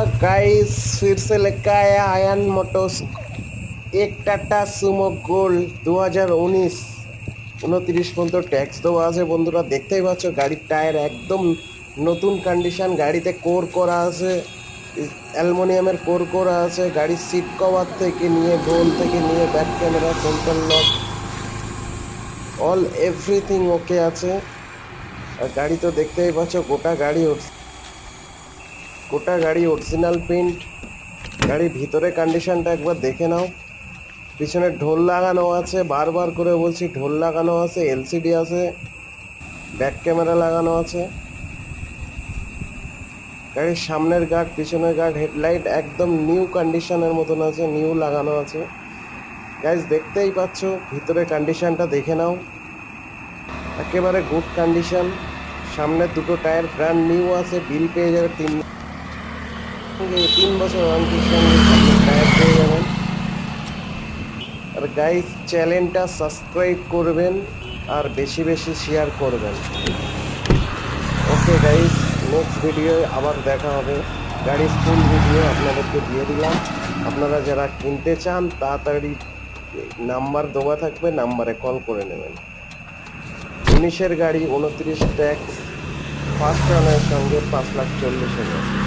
Guys फिर से लेकर आया आयन मोटर्स एक टाटा सुमो गोल्ड 2019 29 পর্যন্ত ট্যাক্স দেওয়া আছে বন্ধুরা। দেখতেই পাচ্ছ গাড়ির টায়ার একদম নতুন কন্ডিশন, গাড়িতে কোর করা আছে, অ্যালুমিনিয়ামের কোর করা আছে। গাড়ির সিট কভার থেকে নিয়ে ডোল থেকে নিয়ে back camera central lock all everything okay আছে। আর গাড়ি তো দেখতেই পাচ্ছ গোটা গাড়ি অরিজিনাল পেন্ট। গাড়ির ভিতরে কন্ডিশনটা একবার দেখে নাও। পিছনে ঢোল লাগানো আছে, বারবার করে বলছি ঢোল লাগানো আছে, এলসিডি আছে, ব্যাক ক্যামেরা লাগানো আছে। গাড়ির সামনের গার্ড, পিছনের গার্ড, হেডলাইট একদম নিউ কন্ডিশনের মতন আছে, নিউ লাগানো আছে। গাইজ দেখতেই পাচ্ছ ভিতরে কন্ডিশনটা দেখে নাও, একেবারে গুড কন্ডিশন। সামনের দুটো টায়ার ব্র্যান্ড নিউ আছে, বিল পেয়ে যাবে 3 বছর ওয়ারেন্টির সঙ্গে সামনের টায়ার পেয়ে যাবেন। আর গাইজ চ্যানেলটা সাবস্ক্রাইব করবেন আর বেশি বেশি শেয়ার করবেন। ওকে গাইজ, নেক্সট ভিডিও আবার দেখা হবে। গাড়ির ফুল ভিডিও আপনাদেরকে দিয়ে দিলাম। আপনারা যারা কিনতে চান তাড়াতাড়ি নাম্বার দেওয়া থাকবে, নাম্বারে কল করে নেবেন। 19-এর গাড়ি, 29 ট্যাক্স, ফার্স্ট রানের সঙ্গে 5,40,000।